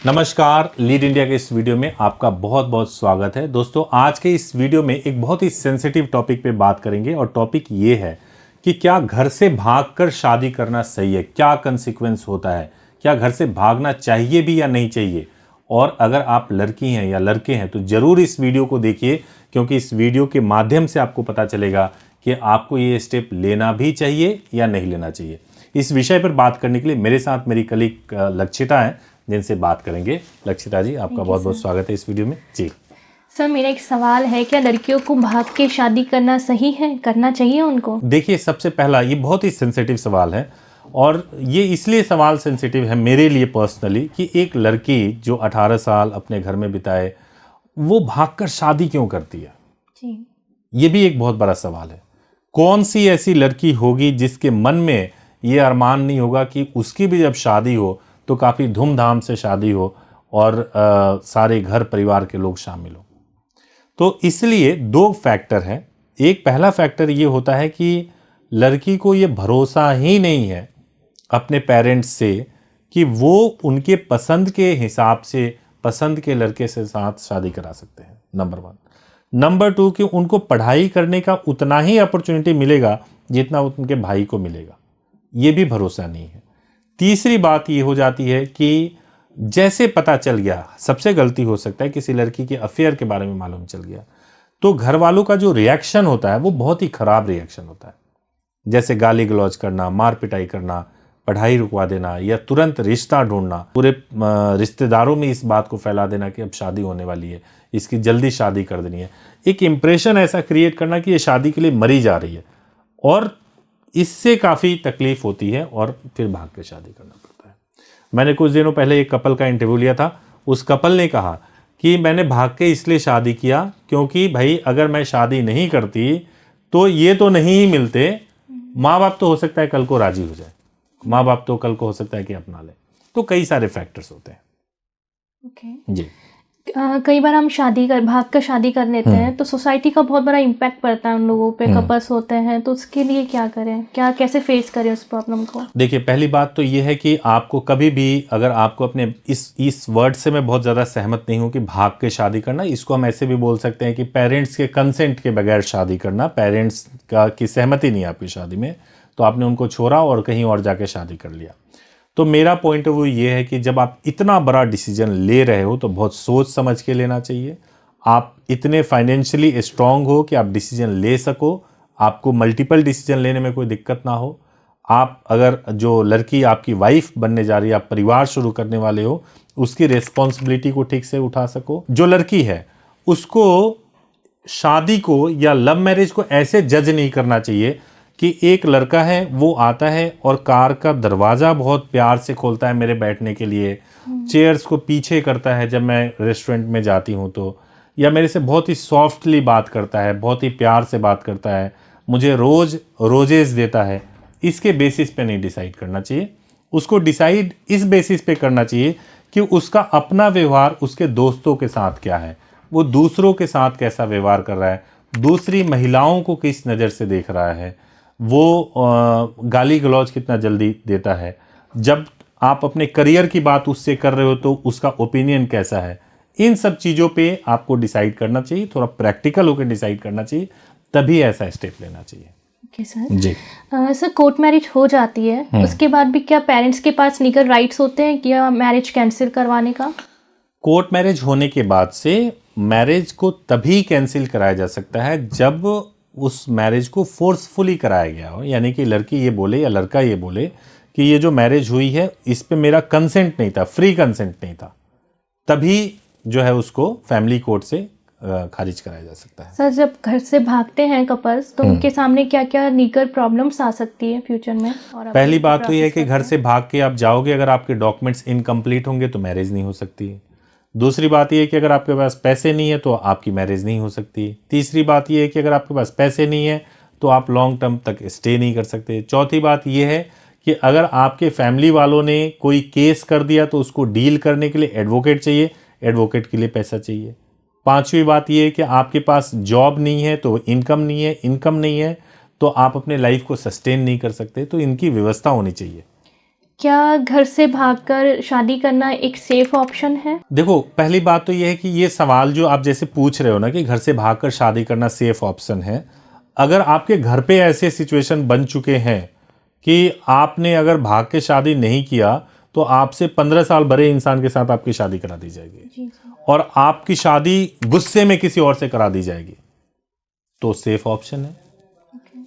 नमस्कार, lead India के इस वीडियो में आपका बहुत बहुत स्वागत है। दोस्तों, आज के इस वीडियो में एक बहुत ही सेंसिटिव टॉपिक पे बात करेंगे और टॉपिक ये है कि क्या घर से भागकर शादी करना सही है, क्या कंसिक्वेंस होता है, क्या घर से भागना चाहिए भी या नहीं चाहिए। और अगर आप लड़की हैं या लड़के हैं तो ज़रूर इस वीडियो को देखिए, क्योंकि इस वीडियो के माध्यम से आपको पता चलेगा कि आपको ये स्टेप लेना भी चाहिए या नहीं लेना चाहिए। इस विषय पर बात करने के लिए मेरे साथ मेरी कलीग लक्षिता हैं, जिनसे बात करेंगे। लक्षिता जी, आपका बहुत बहुत स्वागत है इस वीडियो में। जी सर, मेरा एक सवाल है, क्या लड़कियों को भाग के शादी करना सही है, करना चाहिए उनको? देखिए, सबसे पहला ये बहुत ही सेंसिटिव सवाल है और ये इसलिए सवाल सेंसिटिव है मेरे लिए पर्सनली कि एक लड़की जो 18 साल अपने घर में बिताए वो भागकर शादी क्यों करती है। जी, ये भी एक बहुत बड़ा सवाल है। कौन सी ऐसी लड़की होगी जिसके मन में ये अरमान नहीं होगा कि उसकी भी जब शादी हो तो काफ़ी धूमधाम से शादी हो और सारे घर परिवार के लोग शामिल हो। तो इसलिए दो फैक्टर हैं। एक पहला फैक्टर ये होता है कि लड़की को ये भरोसा ही नहीं है अपने पेरेंट्स से कि वो उनके पसंद के हिसाब से पसंद के लड़के से साथ शादी करा सकते हैं, नंबर 1। नंबर 2 कि उनको पढ़ाई करने का उतना ही अपॉर्चुनिटी मिलेगा जितना उनके भाई को मिलेगा, ये भी भरोसा नहीं है। तीसरी बात ये हो जाती है कि जैसे पता चल गया, सबसे गलती हो सकता है किसी लड़की के अफेयर के बारे में मालूम चल गया, तो घर वालों का जो रिएक्शन होता है वो बहुत ही खराब रिएक्शन होता है। जैसे गाली गलौज करना, मार पिटाई करना, पढ़ाई रुकवा देना या तुरंत रिश्ता ढूंढना, पूरे रिश्तेदारों में इस बात को फैला देना कि अब शादी होने वाली है, इसकी जल्दी शादी कर देनी है। एक इम्प्रेशन ऐसा क्रिएट करना कि ये शादी के लिए मरी जा रही है, और इससे काफ़ी तकलीफ होती है और फिर भाग के शादी करना पड़ता है। मैंने कुछ दिनों पहले एक कपल का इंटरव्यू लिया था। उस कपल ने कहा कि मैंने भाग के इसलिए शादी किया क्योंकि भाई अगर मैं शादी नहीं करती तो ये तो नहीं ही मिलते। माँ बाप तो हो सकता है कल को राजी हो जाए, माँ बाप तो कल को हो सकता है कि अपना ले, तो कई सारे फैक्टर्स होते हैं। ओके। जी, कई बार हम भाग कर शादी कर लेते हैं तो सोसाइटी का बहुत बड़ा इम्पैक्ट पड़ता है उन लोगों पे। कपल्स होते हैं तो उसके लिए क्या करें, कैसे फेस करें उस प्रॉब्लम को? देखिए, पहली बात तो ये है कि आपको कभी भी, अगर आपको अपने इस वर्ड से मैं बहुत ज़्यादा सहमत नहीं हूँ कि भाग के शादी करना, इसको हम ऐसे भी बोल सकते हैं कि पेरेंट्स के कंसेंट के बगैर शादी करना। पेरेंट्स की सहमति नहीं है आपकी शादी में, तो आपने उनको छोड़ा और कहीं और जाके शादी कर लिया। तो मेरा पॉइंट ऑफ व्यू ये है कि जब आप इतना बड़ा डिसीजन ले रहे हो तो बहुत सोच समझ के लेना चाहिए। आप इतने फाइनेंशियली स्ट्रांग हो कि आप डिसीजन ले सको, आपको मल्टीपल डिसीजन लेने में कोई दिक्कत ना हो। आप अगर जो लड़की आपकी वाइफ बनने जा रही है, आप परिवार शुरू करने वाले हो, उसकी रिस्पॉन्सिबिलिटी को ठीक से उठा सको। जो लड़की है उसको शादी को या लव मैरिज को ऐसे जज नहीं करना चाहिए कि एक लड़का है, वो आता है और कार का दरवाज़ा बहुत प्यार से खोलता है मेरे बैठने के लिए, चेयर्स को पीछे करता है जब मैं रेस्टोरेंट में जाती हूँ तो, या मेरे से बहुत ही सॉफ्टली बात करता है, बहुत ही प्यार से बात करता है, मुझे रोज़ रोजेज़ देता है। इसके बेसिस पे नहीं डिसाइड करना चाहिए। उसको डिसाइड इस बेसिस पे करना चाहिए कि उसका अपना व्यवहार उसके दोस्तों के साथ क्या है, वो दूसरों के साथ कैसा व्यवहार कर रहा है, दूसरी महिलाओं को किस नज़र से देख रहा है, वो गाली गलौज कितना जल्दी देता है, जब आप अपने करियर की बात उससे कर रहे हो तो उसका ओपिनियन कैसा है। इन सब चीज़ों पे आपको डिसाइड करना चाहिए, थोड़ा प्रैक्टिकल होकर डिसाइड करना चाहिए, तभी ऐसा स्टेप लेना चाहिए। Okay sir. जी सर, कोर्ट मैरिज हो जाती है, उसके बाद भी क्या पेरेंट्स के पास लीगल राइट्स होते हैं क्या मैरिज कैंसिल करवाने का? कोर्ट मैरिज होने के बाद से मैरिज को तभी कैंसिल कराया जा सकता है जब उस मैरिज को फोर्सफुली कराया गया हो, यानी कि लड़की ये बोले या लड़का ये बोले कि ये जो मैरिज हुई है इस पे मेरा कंसेंट नहीं था, फ्री कंसेंट नहीं था, तभी जो है उसको फैमिली कोर्ट से खारिज कराया जा सकता है। सर, जब घर से भागते हैं कपल्स तो उनके सामने क्या क्या लीगल प्रॉब्लम्स आ सकती है फ्यूचर में? और पहली बात तो ये है कि घर से भाग के आप जाओगे, अगर आपके डॉक्यूमेंट्स इनकम्प्लीट होंगे तो मैरिज नहीं हो सकती। दूसरी बात यह है कि अगर आपके पास पैसे नहीं है तो आपकी मैरिज नहीं हो सकती। तीसरी बात यह है कि अगर आपके पास पैसे नहीं है तो आप लॉन्ग टर्म तक स्टे नहीं कर सकते। चौथी बात यह है कि अगर आपके फैमिली वालों ने कोई केस कर दिया तो उसको डील करने के लिए एडवोकेट चाहिए, एडवोकेट के लिए पैसा चाहिए। पांचवी बात यह है कि आपके पास जॉब नहीं है तो इनकम नहीं है, इनकम नहीं है तो आप अपने लाइफ को सस्टेन नहीं कर सकते, तो इनकी व्यवस्था होनी चाहिए। क्या घर से भागकर शादी करना एक सेफ ऑप्शन है? देखो, पहली बात तो ये है कि ये सवाल जो आप जैसे पूछ रहे हो ना कि घर से भागकर शादी करना सेफ ऑप्शन है, अगर आपके घर पे ऐसे सिचुएशन बन चुके हैं कि आपने अगर भाग के शादी नहीं किया तो आपसे 15 साल बड़े इंसान के साथ आपकी शादी करा दी जाएगी जी। और आपकी शादी गुस्से में किसी और से करा दी जाएगी, तो सेफ ऑप्शन है।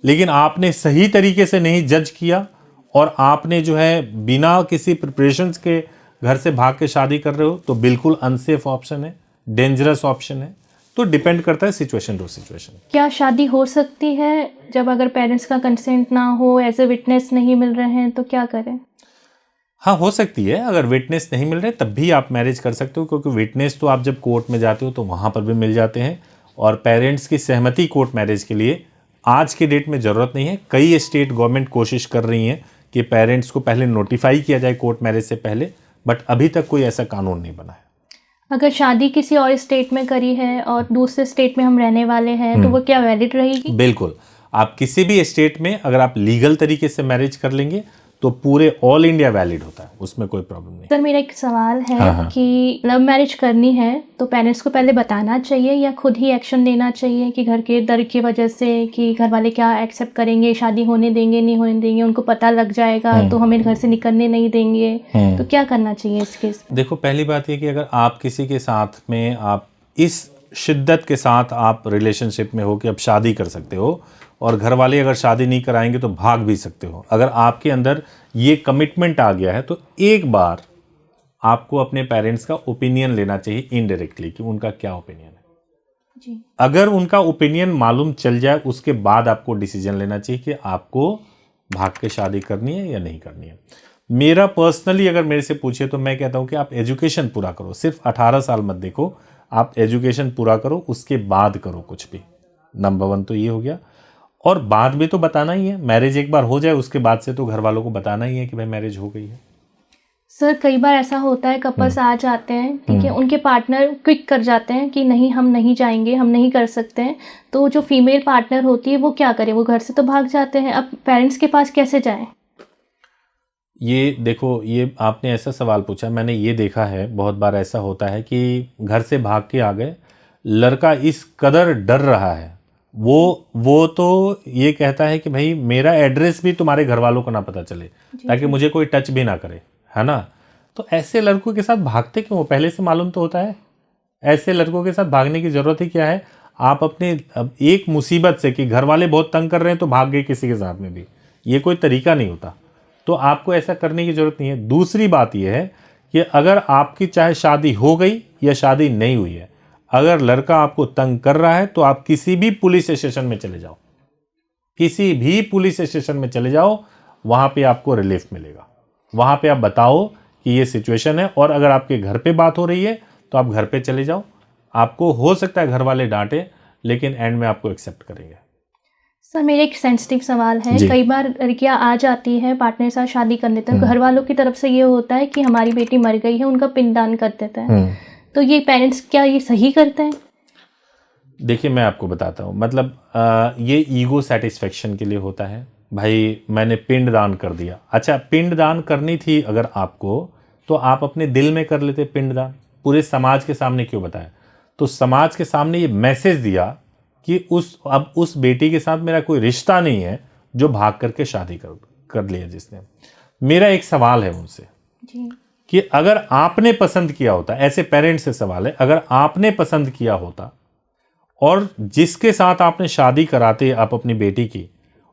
लेकिन आपने सही तरीके से नहीं जज किया और आपने जो है बिना किसी प्रिपरेशंस के घर से भाग के शादी कर रहे हो, तो बिल्कुल अनसेफ ऑप्शन है, डेंजरस ऑप्शन है। तो डिपेंड करता है सिचुएशन टू सिचुएशन। क्या शादी हो सकती है जब अगर पेरेंट्स का कंसेंट ना हो, एज ए विटनेस नहीं मिल रहे हैं, तो क्या करें? हाँ, हो सकती है। अगर विटनेस नहीं मिल रहे तब भी आप मैरिज कर सकते हो, क्योंकि विटनेस तो आप जब कोर्ट में जाते हो तो वहाँ पर भी मिल जाते हैं। और पेरेंट्स की सहमति कोर्ट मैरिज के लिए आज की डेट में ज़रूरत नहीं है। कई स्टेट गवर्नमेंट कोशिश कर रही हैं कि पेरेंट्स को पहले नोटिफाई किया जाए कोर्ट मैरिज से पहले, बट अभी तक कोई ऐसा कानून नहीं बना है। अगर शादी किसी और स्टेट में करी है और दूसरे स्टेट में हम रहने वाले हैं, तो वो क्या वैलिड रहेगी? बिल्कुल, आप किसी भी स्टेट में अगर आप लीगल तरीके से मैरिज कर लेंगे तो पूरे ऑल इंडिया वैलिड होता है, उसमें कोई प्रॉब्लम नहीं। सर, मेरा एक सवाल है हाँ। कि लव मैरिज करनी है तो पेरेंट्स को पहले बताना चाहिए या खुद ही एक्शन लेना चाहिए कि घर के डर की वजह से कि घर वाले क्या एक्सेप्ट करेंगे, शादी होने देंगे नहीं होने देंगे, उनको पता लग जाएगा तो हमें घर से निकलने नहीं देंगे, तो क्या करना चाहिए इस केस? देखो, पहली बात ये कि अगर आप किसी के साथ में आप इस शिद्दत के साथ आप रिलेशनशिप में हो कि अब शादी कर सकते हो और घर वाले अगर शादी नहीं कराएंगे तो भाग भी सकते हो, अगर आपके अंदर ये कमिटमेंट आ गया है तो एक बार आपको अपने पेरेंट्स का ओपिनियन लेना चाहिए इनडायरेक्टली कि उनका क्या ओपिनियन है। जी। अगर उनका ओपिनियन मालूम चल जाए उसके बाद आपको डिसीजन लेना चाहिए कि आपको भाग के शादी करनी है या नहीं करनी है। मेरा पर्सनली अगर मेरे से पूछे तो मैं कहता हूं कि आप एजुकेशन पूरा करो, सिर्फ 18 साल मत देखो, आप एजुकेशन पूरा करो, उसके बाद करो कुछ भी। नंबर 1 तो ये हो गया। और बाद में तो बताना ही है, मैरिज एक बार हो जाए उसके बाद से तो घर वालों को बताना ही है कि भाई मैरिज हो गई है। सर, कई बार ऐसा होता है कपल्स आ जाते हैं, ठीक है, उनके पार्टनर क्विक कर जाते हैं कि नहीं हम नहीं जाएंगे, हम नहीं कर सकते हैं, तो जो फीमेल पार्टनर होती है वो क्या करे? वो घर से तो भाग जाते हैं, अब पेरेंट्स के पास कैसे जाएं? ये देखो, ये आपने ऐसा सवाल पूछा, मैंने ये देखा है बहुत बार ऐसा होता है कि घर से भाग के आ गए, लड़का इस कदर डर रहा है, वो तो ये कहता है कि भाई मेरा एड्रेस भी तुम्हारे घर वालों को ना पता चले ताकि मुझे कोई टच भी ना करे, है ना। तो ऐसे लड़कों के साथ भागते क्यों? पहले से मालूम तो होता है। ऐसे लड़कों के साथ भागने की ज़रूरत ही क्या है? आप अपने एक मुसीबत से कि घर वाले बहुत तंग कर रहे हैं तो भाग गए किसी के साथ में भी, ये कोई तरीका नहीं होता। तो आपको ऐसा करने की ज़रूरत नहीं है। दूसरी बात यह है कि अगर आपकी चाहे शादी हो गई या शादी नहीं हुई है, अगर लड़का आपको तंग कर रहा है तो आप किसी भी पुलिस स्टेशन में चले जाओ, किसी भी पुलिस स्टेशन में चले जाओ, वहाँ पे आपको रिलीफ मिलेगा। वहाँ पे आप बताओ कि ये सिचुएशन है, और अगर आपके घर पे बात हो रही है तो आप घर पे चले जाओ। आपको हो सकता है घर वाले डांटे, लेकिन एंड में आपको एक्सेप्ट करेंगे। सर, मेरा एक सेंसिटिव सवाल है, कई बार लड़कियां आ जाती है पार्टनर के साथ शादी करने तक, घर वालों की तरफ से ये होता है कि हमारी बेटी मर गई है, उनका पिंडदान कर देते हैं, तो ये पेरेंट्स क्या ये सही करते हैं? देखिए, मैं आपको बताता हूँ, मतलब ये ईगो सेटिस्फेक्शन के लिए होता है। भाई मैंने पिंडदान कर दिया, अच्छा पिंडदान करनी थी अगर आपको तो आप अपने दिल में कर लेते पिंडदान, पूरे समाज के सामने क्यों बताया? तो समाज के सामने ये मैसेज दिया कि अब उस बेटी के साथ मेरा कोई रिश्ता नहीं है जो भाग करके शादी कर लिया जिसने। मेरा एक सवाल है उनसे कि अगर आपने पसंद किया होता, ऐसे पेरेंट्स से सवाल है, अगर आपने पसंद किया होता और जिसके साथ आपने शादी कराते आप अपनी बेटी की,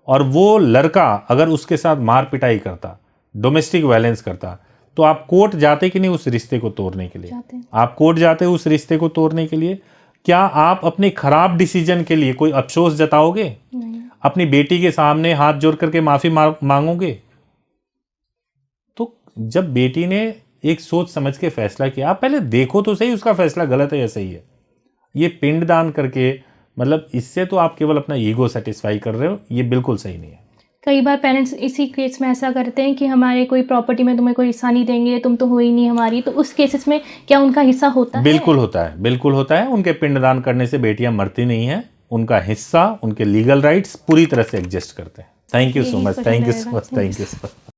और वो लड़का अगर उसके साथ मार पिटाई करता, डोमेस्टिक वायलेंस करता, तो आप कोर्ट जाते कि नहीं उस रिश्ते को तोड़ने के लिए? आप कोर्ट जाते उस रिश्ते को तोड़ने के लिए। क्या आप अपने खराब डिसीजन के लिए कोई अफसोस जताओगे? नहीं। अपनी बेटी के सामने हाथ जोड़ करके माफी मांगोगे? तो जब बेटी ने एक सोच समझ के फैसला किया, आप पहले देखो तो सही उसका फैसला गलत है या सही है। ये पिंडदान करके मतलब इससे तो आप केवल अपना ईगो सेटिस्फाई कर रहे हो, ये बिल्कुल सही नहीं है। कई बार पेरेंट्स इसी केस में ऐसा करते हैं कि हमारे कोई प्रॉपर्टी में तुम्हें कोई हिस्सा नहीं देंगे, तुम तो हो ही नहीं हमारी, तो उस केसेस में क्या उनका हिस्सा होता है? बिल्कुल होता है, बिल्कुल होता है। उनके पिंडदान करने से बेटियां मरती नहीं हैं, उनका हिस्सा, उनके लीगल राइट्स पूरी तरह से एग्जिस्ट करते हैं। Thank you so much, thank you so much, thank you so much.